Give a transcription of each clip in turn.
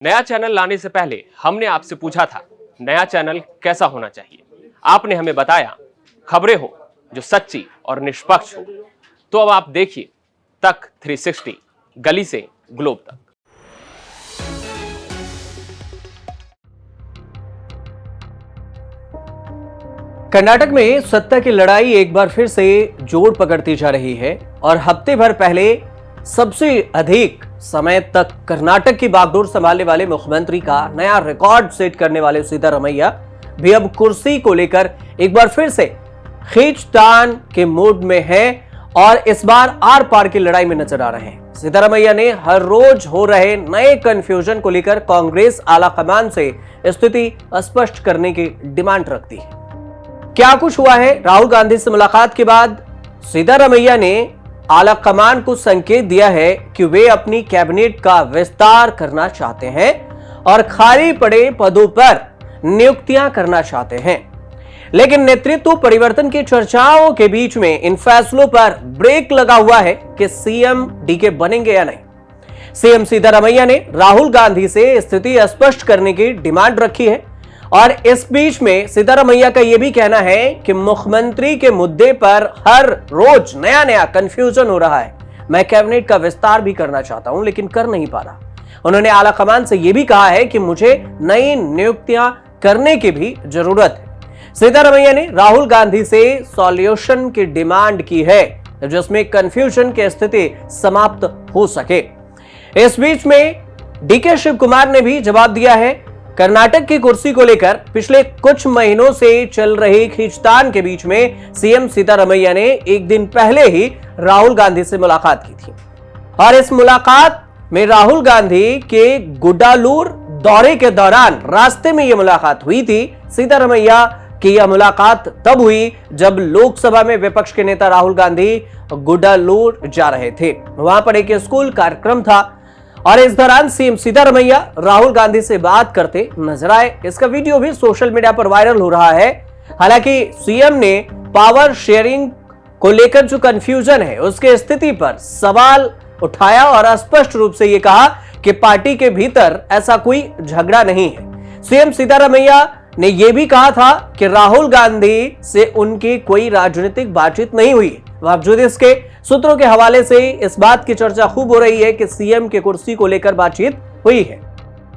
नया चैनल लाने से पहले हमने आपसे पूछा था नया चैनल कैसा होना चाहिए। आपने हमें बताया खबरें हो जो सच्ची और निष्पक्ष हो। तो अब आप देखिए तक 360 गली से ग्लोब तक। कर्नाटक में सत्ता की लड़ाई एक बार फिर से जोर पकड़ती जा रही है और हफ्ते भर पहले सबसे अधिक समय तक कर्नाटक की बागडोर संभालने वाले मुख्यमंत्री का नया रिकॉर्ड सेट करने वाले सिद्धारमैया भी अब कुर्सी को लेकर एक बार फिर से खींचतान के मूड में है और इस बार आर पार की लड़ाई में नजर आ रहे हैं। सिद्धारमैया ने हर रोज हो रहे नए कंफ्यूजन को लेकर कांग्रेस आला कमान से स्थिति स्पष्ट करने की डिमांड रखती है। क्या कुछ हुआ है? राहुल गांधी से मुलाकात के बाद सिद्धारमैया ने आला कमान को संकेत दिया है कि वे अपनी कैबिनेट का विस्तार करना चाहते हैं और खाली पड़े पदों पर नियुक्तियां करना चाहते हैं। लेकिन नेतृत्व परिवर्तन की चर्चाओं के बीच में इन फैसलों पर ब्रेक लगा हुआ है कि सीएम डीके बनेंगे या नहीं। सीएम सिद्धारमैया ने राहुल गांधी से स्थिति स्पष्ट करने की डिमांड रखी है और इस बीच में सिद्धारमैया का यह भी कहना है कि मुख्यमंत्री के मुद्दे पर हर रोज नया नया कंफ्यूजन हो रहा है। मैं कैबिनेट का विस्तार भी करना चाहता हूं लेकिन कर नहीं पा रहा। उन्होंने आला कमान से यह भी कहा है कि मुझे नई नियुक्तियां करने की भी जरूरत है। सिद्धारमैया ने राहुल गांधी से सॉल्यूशन की डिमांड की है जिसमें कंफ्यूजन की स्थिति समाप्त हो सके। इस बीच में डीके शिव कुमार ने भी जवाब दिया है। कर्नाटक की कुर्सी को लेकर पिछले कुछ महीनों से चल रही खींचतान के बीच में सीएम सिद्धारमैया ने एक दिन पहले ही राहुल गांधी से मुलाकात की थी और इस मुलाकात में राहुल गांधी के गुडालूर दौरे के दौरान रास्ते में यह मुलाकात हुई थी। सिद्धारमैया की यह मुलाकात तब हुई जब लोकसभा में विपक्ष के नेता राहुल गांधी गुडालूर जा रहे थे। वहां पर एक स्कूल कार्यक्रम था और इस दौरान सीएम सिद्धारमैया राहुल गांधी से बात करते नजर आए। इसका वीडियो भी सोशल मीडिया पर वायरल हो रहा है। हालांकि सीएम ने पावर शेयरिंग को लेकर जो कंफ्यूजन है उसके स्थिति पर सवाल उठाया और स्पष्ट रूप से यह कहा कि पार्टी के भीतर ऐसा कोई झगड़ा नहीं है। सीएम सिद्धारमैया ने यह भी कहा था कि राहुल गांधी से उनकी कोई राजनीतिक बातचीत नहीं हुई। बावजूद इसके सूत्रों के हवाले से इस बात की चर्चा खूब हो रही है कि सीएम के कुर्सी को लेकर बातचीत हुई है।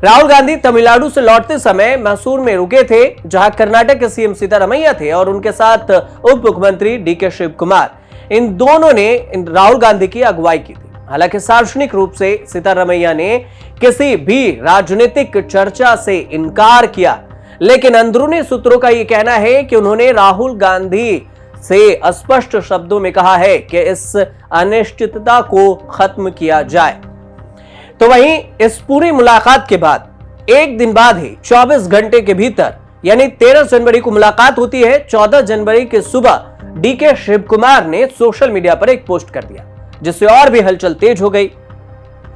राहुल गांधी तमिलनाडु से लौटते समय मैसूर में रुके थे जहां कर्नाटक के सीएम सिद्धारमैया थे और उनके साथ उप मुख्यमंत्री डीके शिव कुमार। इन दोनों ने राहुल गांधी की अगुवाई की थी। हालांकि सार्वजनिक रूप से सिद्धारमैया ने किसी भी राजनीतिक चर्चा से इनकार किया, लेकिन अंदरूनी सूत्रों का यह कहना है कि उन्होंने राहुल गांधी से स्पष्ट शब्दों में कहा है कि इस अनिश्चितता को खत्म किया जाए। तो वहीं इस पूरी मुलाकात के बाद एक दिन बाद ही 24 घंटे के भीतर यानी 13 जनवरी को मुलाकात होती है। 14 जनवरी की सुबह डीके शिव कुमार ने सोशल मीडिया पर एक पोस्ट कर दिया जिससे और भी हलचल तेज हो गई।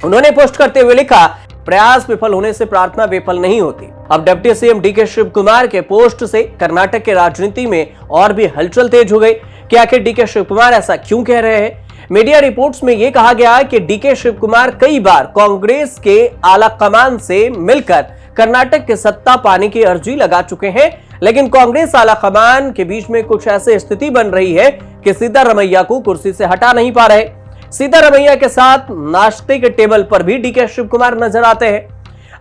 उन्होंने पोस्ट करते हुए लिखा, प्रयास विफल होने से प्रार्थना विफल नहीं होती। अब deputy CM DK Shivakumar के पोस्ट से कर्नाटक के राजनीति में और भी हलचल तेज हो गई कि आखिर डीके शिव कुमार ऐसा क्यों कह रहे हैं। मीडिया रिपोर्ट्स में यह कहा गया कि डीके शिव कुमार कई बार कांग्रेस के आला कमान से मिलकर कर्नाटक के सत्ता पाने की अर्जी लगा चुके हैं, लेकिन कांग्रेस आला कमान के बीच में कुछ ऐसी स्थिति बन रही है कि सिद्धारमैया को कुर्सी से हटा नहीं पा रहे। सिद्धारमैया के साथ नाश्ते के टेबल पर भी डीके शिव कुमार नजर आते हैं।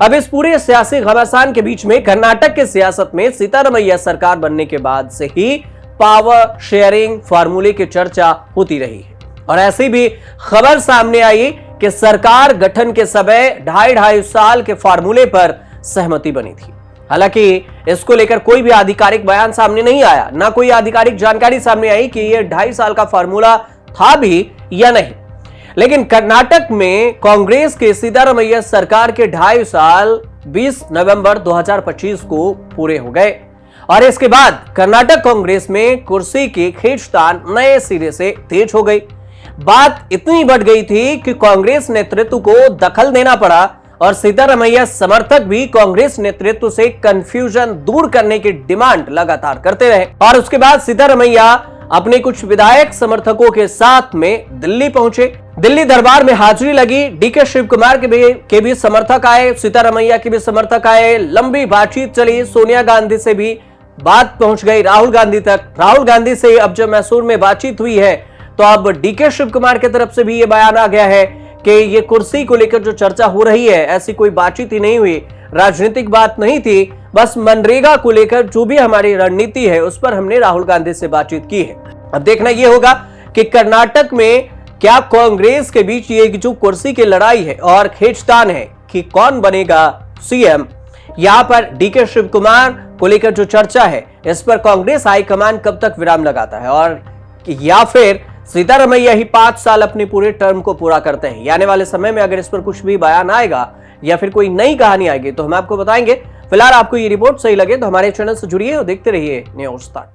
अब इस पूरे सियासी घमासान के बीच में कर्नाटक के सियासत में सिद्धारमैया सरकार बनने के बाद से ही पावर शेयरिंग फार्मूले की चर्चा होती रही है और ऐसी भी खबर सामने आई कि सरकार गठन के समय 2.5 साल के फार्मूले पर सहमति बनी थी। हालांकि इसको लेकर कोई भी आधिकारिक बयान सामने नहीं आया, ना कोई आधिकारिक जानकारी सामने आई कि यह 2.5 साल का फार्मूला था भी या नहीं। लेकिन कर्नाटक में कांग्रेस के सिद्धारमैया सरकार के 2.5 साल 20 नवंबर 2025 को पूरे हो गए और इसके बाद कर्नाटक कांग्रेस में कुर्सी की खींचतान नए सिरे से तेज हो गई। बात इतनी बढ़ गई थी कि कांग्रेस नेतृत्व को दखल देना पड़ा और सिद्धारमैया समर्थक भी कांग्रेस नेतृत्व से कंफ्यूजन दूर करने की डिमांड लगातार करते रहे और उसके बाद सिद्धारमैया अपने कुछ विधायक समर्थकों के साथ में दिल्ली पहुंचे। दिल्ली दरबार में हाजिरी लगी। डीके शिव कुमार के भी समर्थक आए, सिद्धारमैया के भी समर्थक आए। लंबी बातचीत चली, सोनिया गांधी से भी बात पहुंच गई राहुल गांधी तक। राहुल गांधी से अब जब मैसूर में बातचीत हुई है तो अब डीके शिव कुमार की तरफ से भी यह बयान आ गया है कि ये कुर्सी को लेकर जो चर्चा हो रही है, ऐसी कोई बातचीत ही नहीं हुई, राजनीतिक बात नहीं थी, बस मनरेगा को लेकर जो भी हमारी रणनीति है उस पर हमने राहुल गांधी से बातचीत की है। अब देखना यह होगा कि कर्नाटक में क्या कांग्रेस के बीच ये जो कुर्सी की लड़ाई है और खींचतान है कि कौन बनेगा सीएम, यहां पर डीके शिव कुमार को लेकर जो चर्चा है इस पर कांग्रेस हाईकमान कब तक विराम लगाता है, और या फिर सिद्धारमैया ही 5 साल अपने पूरे टर्म को पूरा करते हैं। आने वाले समय में अगर इस पर कुछ भी बयान आएगा या फिर कोई नई कहानी आएगी तो हम आपको बताएंगे। फिलहाल आपको ये रिपोर्ट सही लगे तो हमारे चैनल से जुड़िए और देखते रहिए न्यूज़ तक।